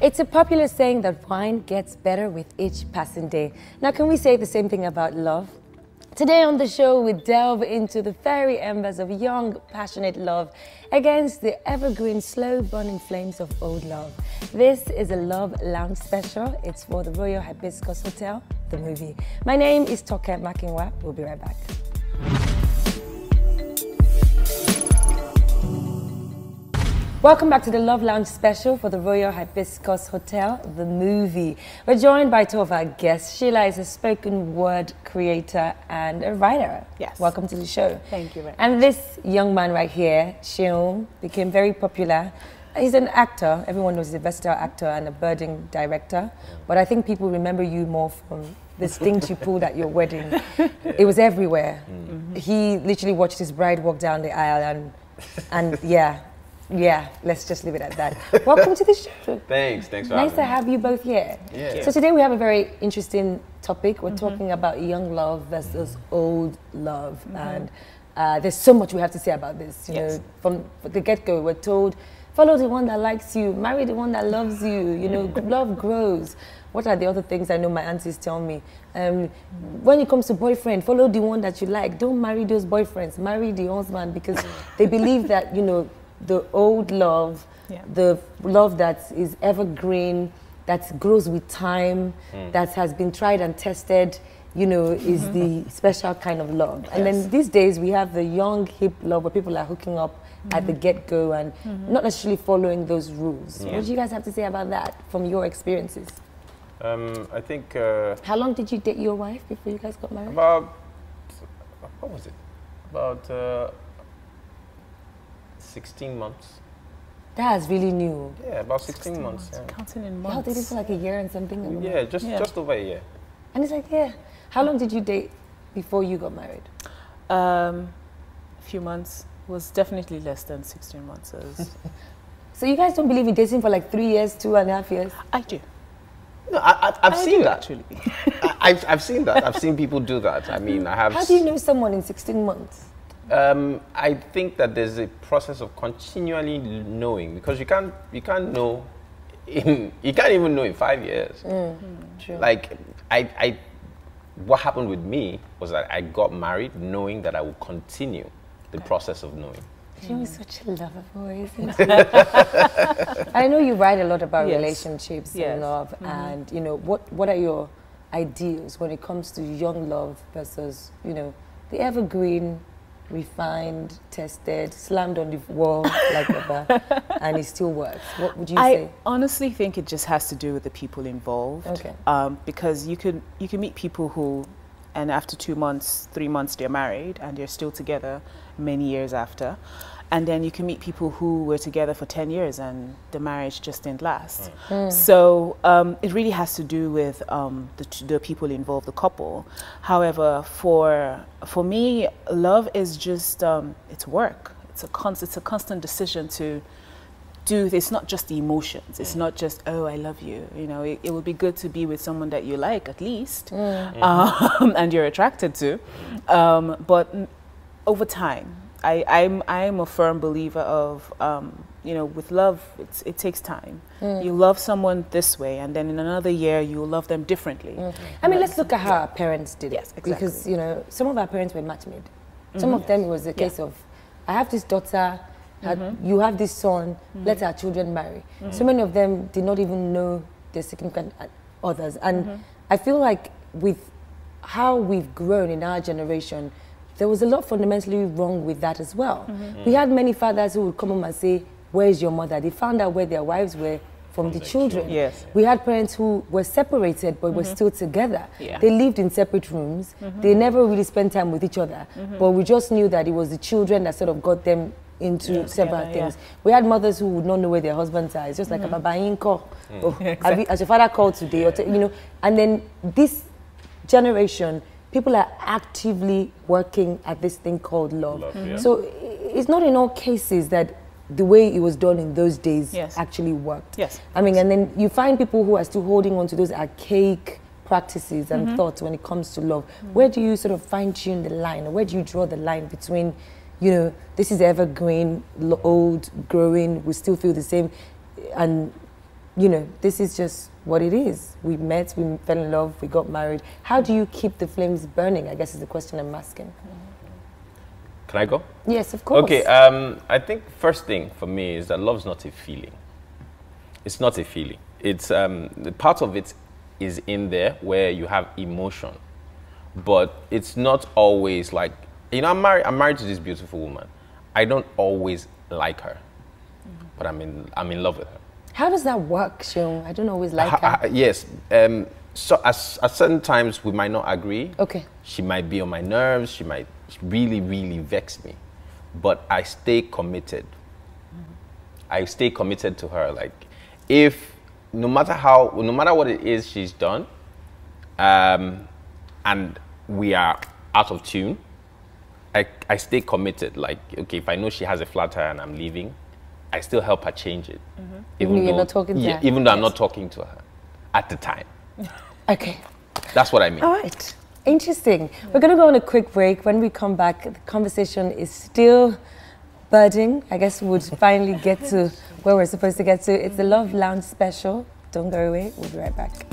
It's a popular saying that wine gets better with each passing day. Now, can we say the same thing about love? Today on the show, we delve into the fiery embers of young, passionate love against the evergreen, slow-burning flames of old love. This is a Love Lounge special. It's for the Royal Hibiscus Hotel, the movie. My name is Toke Makinwa. We'll be right back. Welcome back to the Love Lounge special for the Royal Hibiscus Hotel, the movie. We're joined by two of our guests. Sheila is a spoken word creator and a writer. Yes. Welcome to the show. Thank you very much. And this young man right here, Sheila, became very popular. He's an actor. Everyone knows he's a versatile actor and a budding director. But I think people remember you more from this thing you pulled at your wedding. It was everywhere. He literally watched his bride walk down the aisle and yeah, let's just leave it at that. Welcome to the show. Thanks for having me. Nice to have you both here. Yeah. So today we have a very interesting topic. We're talking about young love versus old love. And there's so much we have to say about this. You know, from the get-go, we're told, follow the one that likes you, marry the one that loves you, you know, love grows. What are the other things I know my aunties tell me? When it comes to boyfriend, follow the one that you like. Don't marry those boyfriends, marry the husband, because they believe that, you know, the old love, the love that is evergreen, that grows with time, that has been tried and tested, you know, is the special kind of love. And then these days we have the young, hip love where people are hooking up at the get-go and not necessarily following those rules. What do you guys have to say about that from your experiences? I think... How long did you date your wife before you guys got married? About... What was it? About... 16 months. That's really new. Yeah, about 16 months. Yeah. Counting in Y'all months. dated for like a year and something? Yeah, just over a year. And it's like, how long did you date before you got married? A few months. Was definitely less than 16 months. So you guys don't believe in dating for like 3 years, 2.5 years? I do. No, I've seen that. Actually. I've seen that. I've seen people do that. I mean, I have... How do you know someone in 16 months? I think that there's a process of continually knowing, because you can't know you can't even know in 5 years. True. Like what happened with me was that I got married knowing that I would continue the process of knowing. She was such a lover boy, isn't she? I know you write a lot about relationships and love, and you know, what are your ideals when it comes to young love versus, you know, the evergreen, refined, tested, slammed on the wall like rubber, and it still works? What would you say? I honestly think it just has to do with the people involved. Okay. Because you can meet people who, and after 2 months, 3 months, they're married and they're still together many years after. And then you can meet people who were together for 10 years and the marriage just didn't last. So it really has to do with the people involved, the couple. However, for me, love is just, it's work. It's a constant decision to do. It's not just the emotions. It's not just, oh, I love you. You know, it would be good to be with someone that you like at least, and you're attracted to. But over time, I'm a firm believer of, you know, with love, it takes time. You love someone this way, and then in another year, you'll love them differently. I mean, let's look at how our parents did it. Yes, exactly. Because, you know, some of our parents were match made. Some of them, it was a case of, I have this daughter, you have this son, let our children marry. So many of them did not even know their significant others. And I feel like with how we've grown in our generation, there was a lot fundamentally wrong with that as well. We had many fathers who would come home and say, where's your mother? They found out where their wives were from the children. Yes. We had parents who were separated but were still together. Yeah. They lived in separate rooms. They never really spent time with each other. But we just knew that it was the children that sort of got them into several things. We had mothers who would not know where their husbands are. It's just like a babainko. As your father called today, or you know. And then this generation, people are actively working at this thing called love. So it's not in all cases that the way it was done in those days actually worked. I mean, and then you find people who are still holding on to those archaic practices and thoughts when it comes to love. Where do you sort of fine-tune the line? Or where do you draw the line between, you know, this is evergreen, old, growing, we still feel the same, and you know, this is just what it is. We met, we fell in love, we got married. How do you keep the flames burning, I guess is the question I'm asking. Can I go? Yes, of course. Okay, I think first thing for me is that love's not a feeling. It's not a feeling. It's part of it is in there where you have emotion, but it's not always like, you know, I'm married to this beautiful woman. I don't always like her, but I'm in love with her. How does that work, Seun? I don't always like her. Yes. So at certain times we might not agree. Okay. She might be on my nerves. She might really, really vex me, but I stay committed. I stay committed to her. Like, if no matter what it is she's done, and we are out of tune, I stay committed. Like, okay, if I know she has a flat tire and I'm leaving, I still help her change it. Even though you're not talking to her? Even though I'm not talking to her at the time. Okay. That's what I mean. All right. Interesting. We're going to go on a quick break. When we come back, the conversation is still budding. I guess we'll finally get to where we're supposed to get to. It's the Love Lounge special. Don't go away. We'll be right back.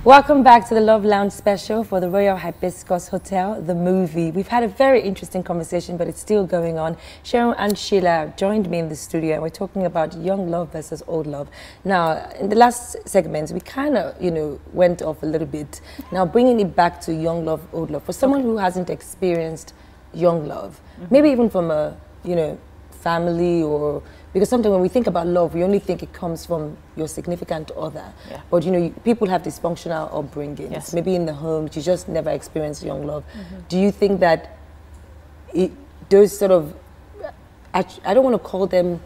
Welcome back to the Love Lounge special for the Royal Hibiscus Hotel, the movie. We've had a very interesting conversation, but it's still going on. Sharon and Sheila joined me in the studio, and we're talking about young love versus old love. Now, in the last segment, we kind of, you know, went off a little bit. Now, bringing it back to young love, old love. For someone who hasn't experienced young love, maybe even from a, you know, family, or because sometimes when we think about love, we only think it comes from your significant other. Yeah. But you know, people have dysfunctional upbringings. Yes. Maybe in the home, you just never experienced young love. Do you think that those sort of, I don't want to call them,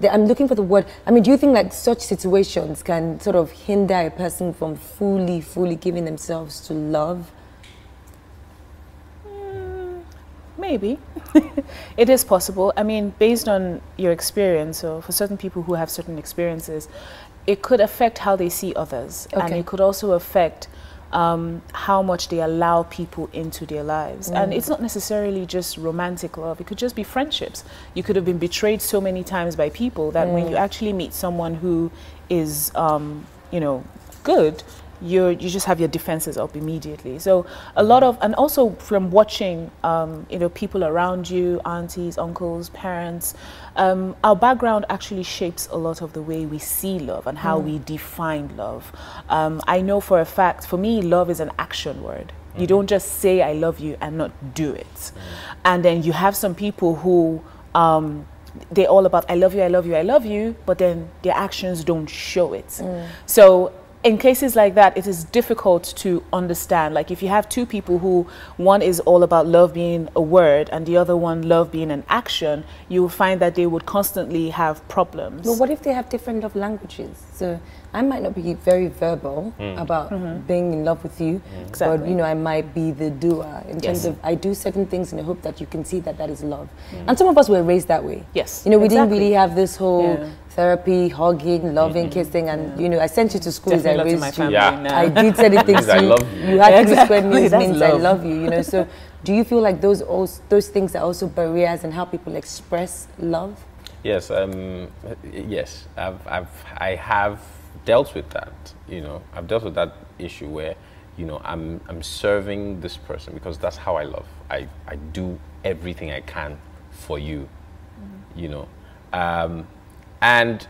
I'm looking for the word. I mean, do you think like such situations can sort of hinder a person from fully giving themselves to love? Maybe. It is possible. I mean, based on your experience, or for certain people who have certain experiences, it could affect how they see others. Okay. And it could also affect how much they allow people into their lives. And it's not necessarily just romantic love. It could just be friendships. You could have been betrayed so many times by people that when you actually meet someone who is, you know, good, you just have your defenses up immediately. So a lot of, and also from watching, you know, people around you, aunties, uncles, parents, our background actually shapes a lot of the way we see love and how we define love. I know for a fact, for me, love is an action word. You don't just say I love you and not do it. And then you have some people who, they're all about I love you, I love you, I love you, but then their actions don't show it. So in cases like that, it is difficult to understand. Like if you have two people who, one is all about love being a word and the other one love being an action, you will find that they would constantly have problems. Well, what if they have different love languages? So I might not be very verbal about being in love with you, Exactly. but you know, I might be the doer in terms of I do certain things in the hope that you can see that that is love. And some of us were raised that way. Yes, you know, we didn't really have this whole therapy, hugging, loving, kissing, and you know, I sent you to school as I raised you. I did certain things to you. You had to square meals means I love you. You know, so do you feel like those things are also barriers in how people express love? Yes, yes. I have dealt with that. You know, I've dealt with that issue where, you know, I'm serving this person because that's how I love. I do everything I can for you. You know. And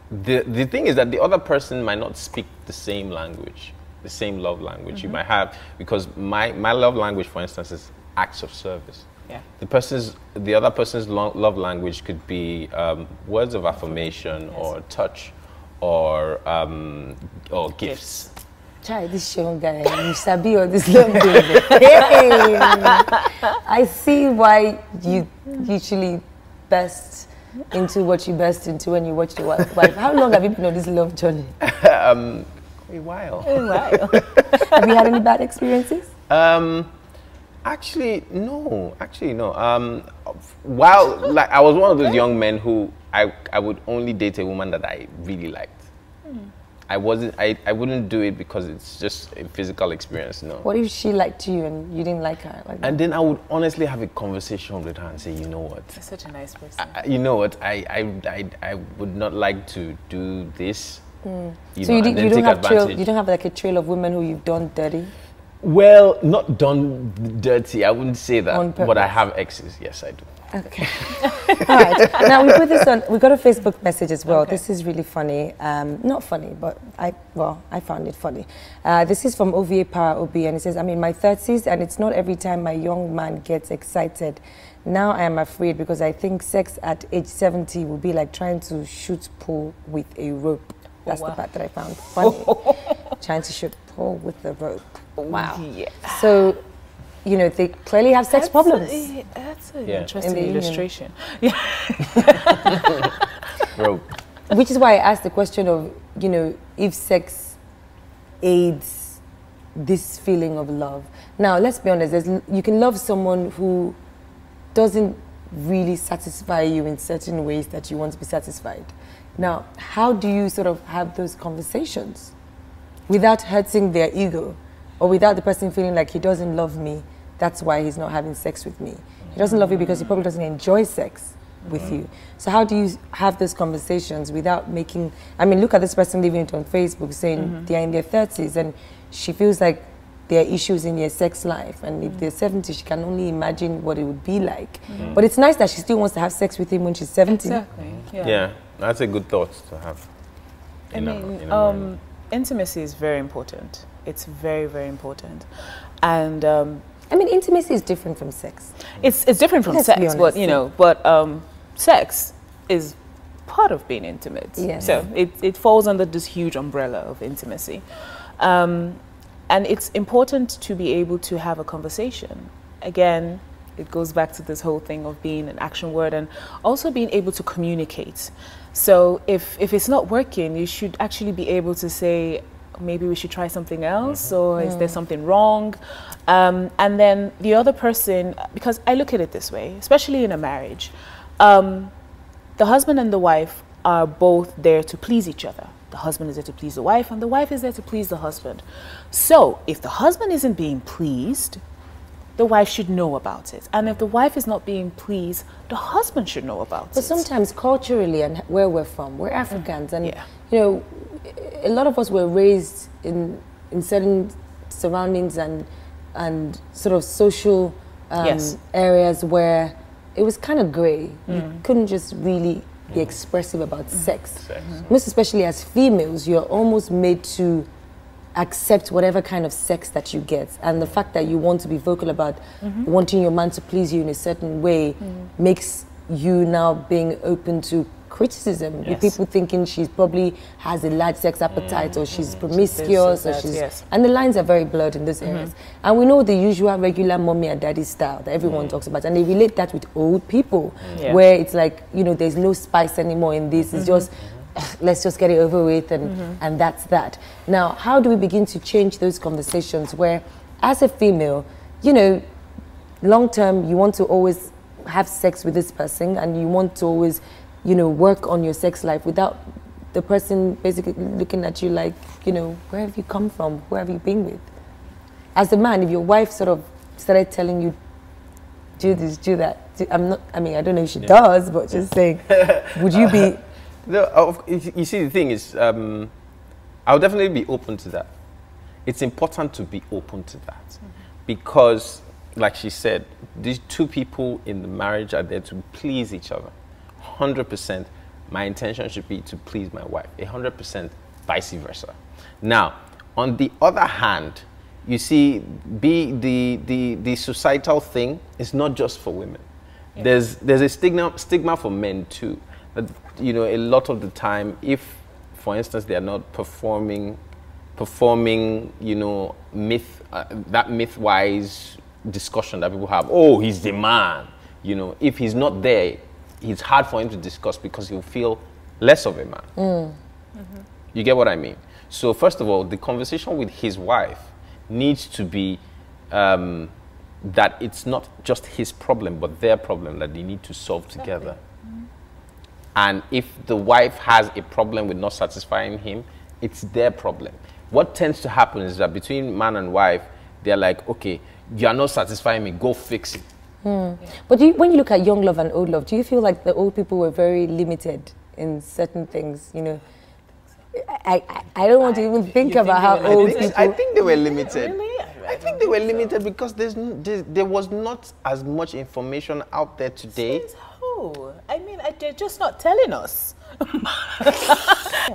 the thing is that the other person might not speak the same language, the same love language you might have, because my love language, for instance, is acts of service. Yeah. The other person's love language could be words of affirmation, or touch, or gifts. Try this young guy, you sabi all this love baby. Hey! I see why you usually best into what you burst into when you watch your wife. How long have you been on this love journey? A while. A while. Have you had any bad experiences? Actually, no. While like I was one of those young men who I would only date a woman that I really liked. I wouldn't do it because it's just a physical experience, no. What if she liked you and you didn't like her? Like that? And then I would honestly have a conversation with her and say, you know what? You're such a nice person. You know what? I would not like to do this. So you don't have like a trail of women who you've done dirty? Well, not done dirty. I wouldn't say that. But I have exes. Yes, I do. Okay. All right. Now we put this on. We got a Facebook message as well. Okay. This is really funny. Not funny, but I found it funny. This is from OVA Power OB, and it says, "I'm in my 30s, and it's not every time my young man gets excited. Now I am afraid because I think sex at age 70 will be like trying to shoot pool with a rope." That's the part that I found funny. Trying to shoot pool with the rope. Wow. Yeah. So, you know, they clearly have sex problems. That's an interesting illustration. Rope. Which is why I asked the question of, you know, if sex aids this feeling of love. Now, let's be honest, you can love someone who doesn't really satisfy you in certain ways that you want to be satisfied. Now, how do you sort of have those conversations without hurting their ego, or without the person feeling like he doesn't love me, that's why he's not having sex with me? He doesn't love you because he probably doesn't enjoy sex with you. So how do you have those conversations without making, I mean, look at this person leaving it on Facebook saying they're in their 30s and she feels like there are issues in their sex life, and if they're 70, she can only imagine what it would be like. But it's nice that she still wants to have sex with him when she's 70. Exactly. Yeah, that's a good thought to have. Intimacy is very important. It's very, very important. And I mean, intimacy is different from sex. It's different from sex, but you know, sex is part of being intimate. Yes. So it falls under this huge umbrella of intimacy. And it's important to be able to have a conversation. Again, it goes back to this whole thing of being an action word and also being able to communicate. So if it's not working, you should actually be able to say, maybe we should try something else, or is there something wrong? And then the other person, because I look at it this way, especially in a marriage, the husband and the wife are both there to please each other. The husband is there to please the wife, and the wife is there to please the husband. So if the husband isn't being pleased, the wife should know about it. And if the wife is not being pleased, the husband should know about it. But sometimes culturally and where we're from, we're Africans, and you know, a lot of us were raised in certain surroundings and sort of social areas where it was kind of grey. You couldn't just really be expressive about sex. Most especially as females, you're almost made to accept whatever kind of sex that you get, and the fact that you want to be vocal about wanting your man to please you in a certain way makes you now being open to criticism, with people thinking she probably has a large sex appetite, or she's promiscuous, or she's and the lines are very blurred in those areas. And we know the usual regular mommy and daddy style that everyone talks about, and they relate that with old people, where it's like, you know, there's no spice anymore in this, it's just let's just get it over with, and that's that. Now, how do we begin to change those conversations where, as a female, you know, long term, you want to always have sex with this person, and you want to always, you know, work on your sex life without the person basically looking at you like, you know, where have you come from? Who have you been with? As a man, if your wife sort of started telling you, do this, do that, I mean, I don't know if she does, but just saying, would you be... You see, the thing is, I'll definitely be open to that. It's important to be open to that because, like she said, these two people in the marriage are there to please each other. 100%, my intention should be to please my wife. 100%, vice versa. Now, on the other hand, you see, the societal thing is not just for women. There's a stigma for men too. But, you know, a lot of the time, if, for instance, they are not performing, you know, that myth-wise discussion that people have. Oh, he's the man. You know, if he's not there, it's hard for him to discuss because he'll feel less of a man. You get what I mean? So first of all, the conversation with his wife needs to be that it's not just his problem, but their problem that they need to solve together. And if the wife has a problem with not satisfying him, It's their problem. What tends to happen is that between man and wife, they're like, okay, you are not satisfying me, go fix it. But when you look at young love and old love, do you feel like the old people were very limited in certain things? You know, I don't want to even think about how old people... I think they were limited. Really? I think they were limited because there was not as much information out there today. Oh, I mean, they're just not telling us.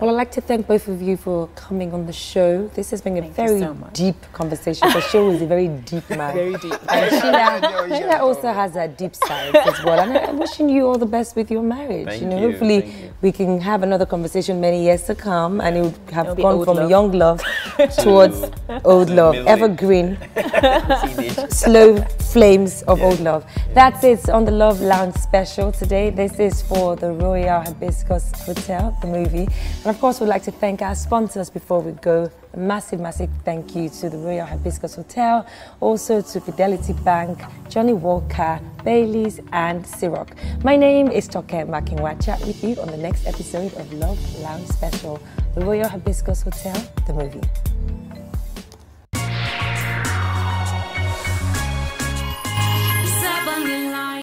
Well, I'd like to thank both of you for coming on the show. This has been a very deep conversation because Shehu is a very deep man. Very deep. And Sheila also has a deep side as well. And I'm wishing you all the best with your marriage. Thank you know, you. hopefully we can have another conversation many years to come, and it would have gone from love. young love towards old love, evergreen, slow flames of old love. That's it on the Love Lounge special today. This is for the Royal Hibiscus Hotel, the movie. And of course, we'd like to thank our sponsors before we go. A massive, massive thank you to the Royal Hibiscus Hotel, also to Fidelity Bank, Johnny Walker, Bailey's, and Ciroc. My name is Toke Makinwa. Chat with you on the next episode of Love Lounge Special, the Royal Hibiscus Hotel, the movie.